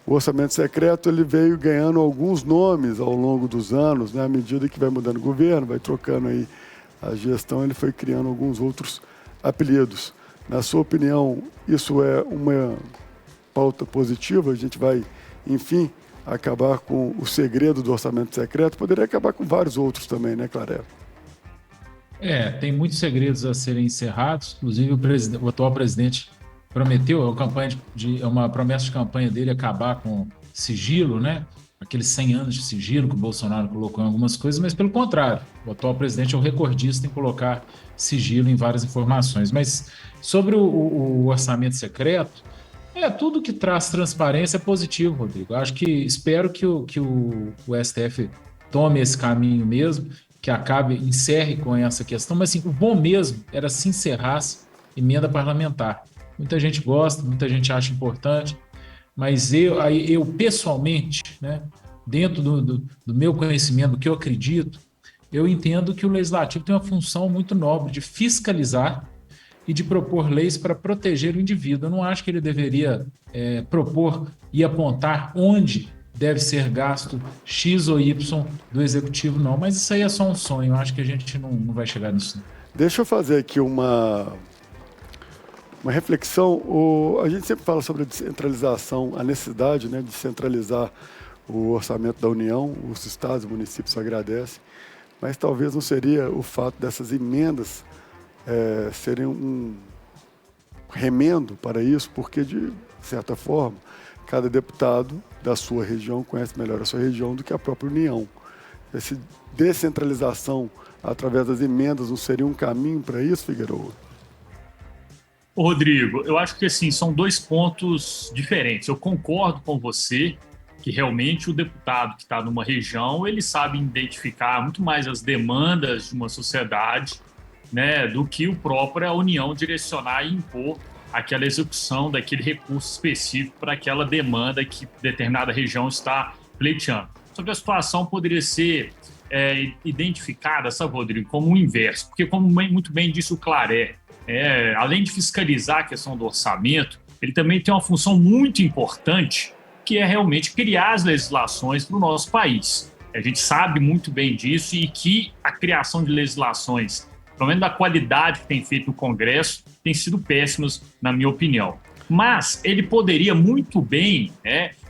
o orçamento secreto ele veio ganhando alguns nomes ao longo dos anos, né? À medida que vai mudando o governo, vai trocando aí a gestão, ele foi criando alguns outros apelidos. Na sua opinião, isso é uma pauta positiva? A gente vai, enfim, acabar com o segredo do orçamento secreto? Poderia acabar com vários outros também, né, Claré? Tem muitos segredos a serem encerrados. Inclusive, o atual presidente prometeu, é uma promessa de campanha dele acabar com sigilo, né? Aqueles 100 anos de sigilo que o Bolsonaro colocou em algumas coisas, mas pelo contrário, o atual presidente é o recordista em colocar sigilo em várias informações. Mas sobre o orçamento secreto, tudo que traz transparência é positivo, Rodrigo. Espero que o STF tome esse caminho mesmo, que encerre com essa questão, mas assim, o bom mesmo era se encerrasse emenda parlamentar. Muita gente gosta, muita gente acha importante, mas eu pessoalmente, né, dentro do meu conhecimento, do que eu acredito, eu entendo que o legislativo tem uma função muito nobre de fiscalizar e de propor leis para proteger o indivíduo. Eu não acho que ele deveria propor e apontar onde deve ser gasto X ou Y do executivo, não. Mas isso aí é só um sonho. Eu acho que a gente não vai chegar nisso. Deixa eu fazer aqui uma reflexão. A gente sempre fala sobre a descentralização, a necessidade, né, de centralizar o orçamento da União. Os estados e municípios agradecem, mas talvez não seria o fato dessas emendas serem um remendo para isso, porque, de certa forma, cada deputado da sua região conhece melhor a sua região do que a própria União. Essa descentralização através das emendas não seria um caminho para isso, Figueiredo? Rodrigo, eu acho que assim, são dois pontos diferentes. Eu concordo com você que realmente o deputado que está numa região, ele sabe identificar muito mais as demandas de uma sociedade, né, do que a própria União direcionar e impor aquela execução daquele recurso específico para aquela demanda que determinada região está pleiteando. Sobre a situação poderia ser identificada, sabe, Rodrigo, como o inverso, porque como muito bem disse o Claré, além de fiscalizar a questão do orçamento, ele também tem uma função muito importante, que é realmente criar as legislações para o nosso país. A gente sabe muito bem disso e que a criação de legislações, pelo menos da qualidade que tem feito o Congresso, tem sido péssimas, na minha opinião. Mas ele poderia muito bem,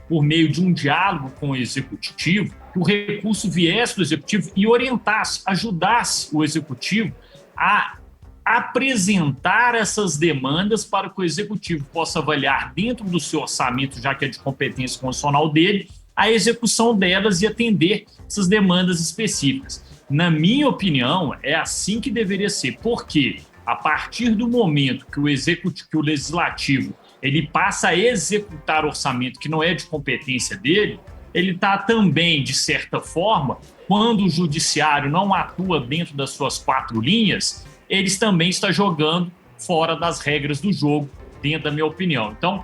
por meio de um diálogo com o Executivo, que o recurso viesse do Executivo e orientasse, ajudasse o Executivo a apresentar essas demandas para que o Executivo possa avaliar dentro do seu orçamento, já que é de competência constitucional dele, a execução delas e atender essas demandas específicas. Na minha opinião, é assim que deveria ser, porque a partir do momento que o Legislativo ele passa a executar orçamento que não é de competência dele, ele está também, de certa forma, quando o Judiciário não atua dentro das suas quatro linhas, eles também estão jogando fora das regras do jogo, dentro da minha opinião. Então,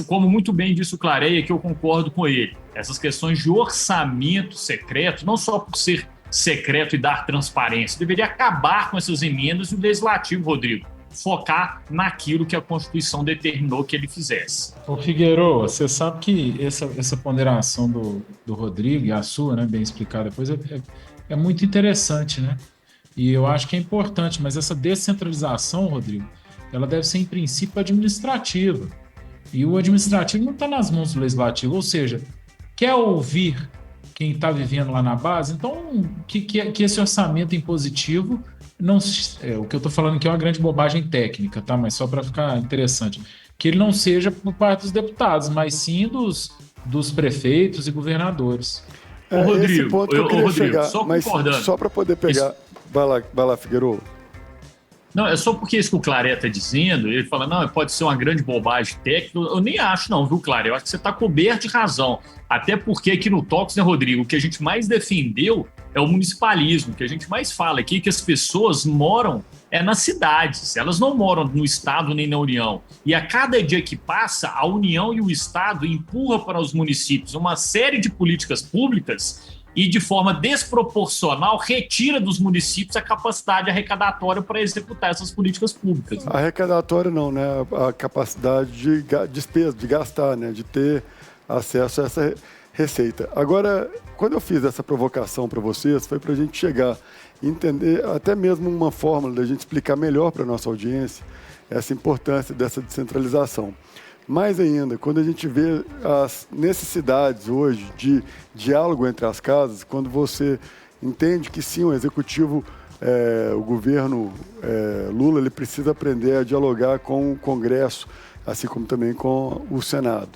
como muito bem disse o Clareia, que eu concordo com ele, essas questões de orçamento secreto, não só por ser secreto e dar transparência, deveria acabar com essas emendas e o Legislativo, Rodrigo, focar naquilo que a Constituição determinou que ele fizesse. Ô Figueiredo, você sabe que essa ponderação do Rodrigo e a sua, né, bem explicada depois, é muito interessante, né? E eu acho que é importante, mas essa descentralização, Rodrigo, ela deve ser, em princípio, administrativa. E o administrativo não está nas mãos do legislativo, ou seja, quer ouvir quem está vivendo lá na base, então que esse orçamento impositivo não... o que eu estou falando aqui é uma grande bobagem técnica, tá? Mas só para ficar interessante. Que ele não seja por parte dos deputados, mas sim dos prefeitos e governadores. Rodrigo, esse ponto que eu queria chegar, só mas concordando. Só para poder pegar... Vai lá, Figueiredo. Não, é só porque isso que o Claré está dizendo, ele fala, não, pode ser uma grande bobagem técnica, eu nem acho não, viu, Claré? Eu acho que você está coberto de razão. Até porque aqui no Talks, né, Rodrigo, o que a gente mais defendeu é o municipalismo, o que a gente mais fala aqui é que as pessoas moram nas cidades, elas não moram no Estado nem na União. E a cada dia que passa, a União e o Estado empurram para os municípios uma série de políticas públicas e, de forma desproporcional, retira dos municípios a capacidade arrecadatória para executar essas políticas públicas. Arrecadatória não, né? A capacidade de despesa, de gastar, né? De ter acesso a essa receita. Agora, quando eu fiz essa provocação para vocês, foi para a gente chegar e entender até mesmo uma fórmula da gente explicar melhor para a nossa audiência essa importância dessa descentralização. Mais ainda, quando a gente vê as necessidades hoje de diálogo entre as casas, quando você entende que sim, o executivo, o governo Lula, ele precisa aprender a dialogar com o Congresso, assim como também com o Senado.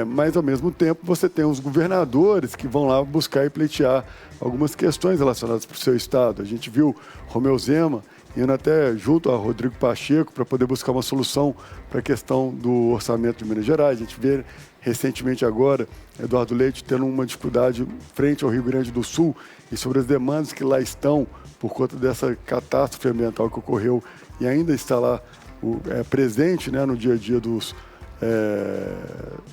Mas, ao mesmo tempo, você tem os governadores que vão lá buscar e pleitear algumas questões relacionadas para o seu estado. A gente viu Romeu Zema indo até junto a Rodrigo Pacheco para poder buscar uma solução para a questão do orçamento de Minas Gerais. A gente vê recentemente agora Eduardo Leite tendo uma dificuldade frente ao Rio Grande do Sul e sobre as demandas que lá estão por conta dessa catástrofe ambiental que ocorreu e ainda está lá presente, né, no dia a dia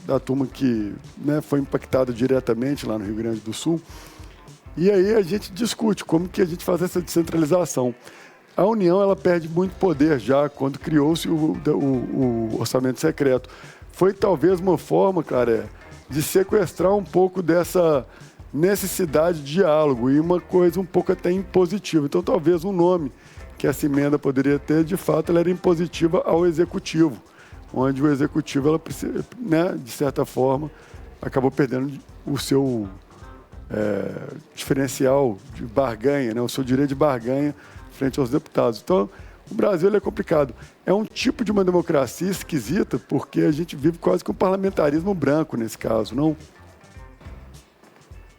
da turma que, né, foi impactada diretamente lá no Rio Grande do Sul. E aí a gente discute como que a gente faz essa descentralização. A União, ela perde muito poder já quando criou-se o orçamento secreto. Foi talvez uma forma, cara, de sequestrar um pouco dessa necessidade de diálogo e uma coisa um pouco até impositiva. Então, talvez um nome que essa emenda poderia ter, de fato, ela era impositiva ao Executivo, onde o Executivo, ela, né, de certa forma, acabou perdendo o seu diferencial de barganha, né, o seu direito de barganha frente aos deputados. Então, o Brasil, ele é complicado. É um tipo de uma democracia esquisita, porque a gente vive quase que um parlamentarismo branco nesse caso, não?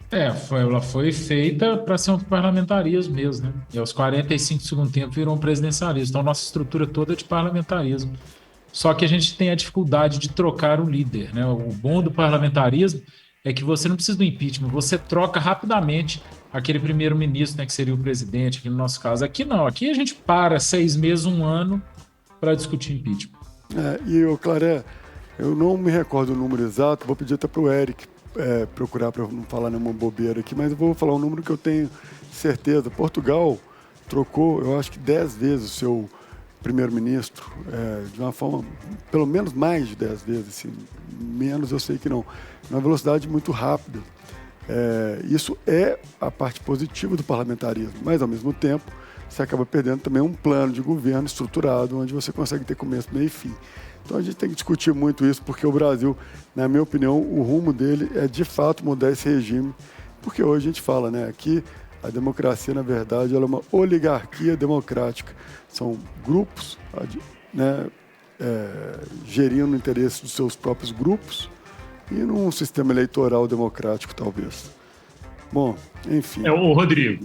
Ela foi feita para ser um parlamentarismo mesmo, né? E aos 45 do segundo tempo virou um presidencialismo. Então, nossa estrutura toda é de parlamentarismo. Só que a gente tem a dificuldade de trocar o líder, né? O bom do parlamentarismo é que você não precisa do impeachment, você troca rapidamente aquele primeiro-ministro, né, que seria o presidente, aqui no nosso caso. Aqui não, aqui a gente para 6 meses, 1 ano para discutir impeachment. Claré, eu não me recordo o número exato, vou pedir até para o Eric procurar para não falar nenhuma bobeira aqui, mas eu vou falar um número que eu tenho certeza. Portugal trocou, eu acho que 10 vezes o seu primeiro-ministro, de uma forma, pelo menos mais de 10 vezes, assim, menos eu sei que não, numa velocidade muito rápida. Isso é a parte positiva do parlamentarismo, mas ao mesmo tempo você acaba perdendo também um plano de governo estruturado, onde você consegue ter começo, meio e fim. Então a gente tem que discutir muito isso, porque o Brasil, na minha opinião, o rumo dele é de fato mudar esse regime, porque hoje a gente fala, né, aqui a democracia, na verdade, ela é uma oligarquia democrática. São grupos, né, gerindo o interesse dos seus próprios grupos e num sistema eleitoral democrático, talvez. Bom, enfim. Rodrigo,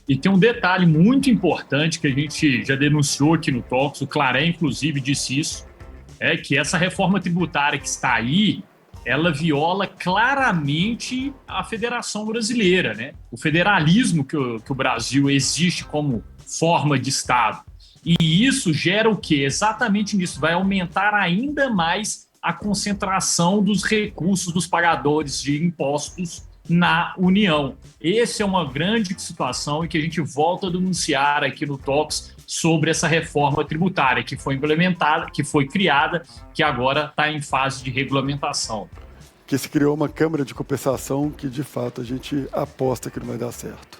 e tem um detalhe muito importante que a gente já denunciou aqui no Talks, o Claré, inclusive, disse isso, que essa reforma tributária que está aí, ela viola claramente a Federação Brasileira, né? O federalismo que o Brasil existe como forma de Estado. E isso gera o quê? Exatamente nisso. Vai aumentar ainda mais a concentração dos recursos dos pagadores de impostos na União. Essa é uma grande situação e que a gente volta a denunciar aqui no Talks sobre essa reforma tributária que foi implementada, que foi criada, que agora está em fase de regulamentação. Que se criou uma câmara de compensação que, de fato, a gente aposta que não vai dar certo.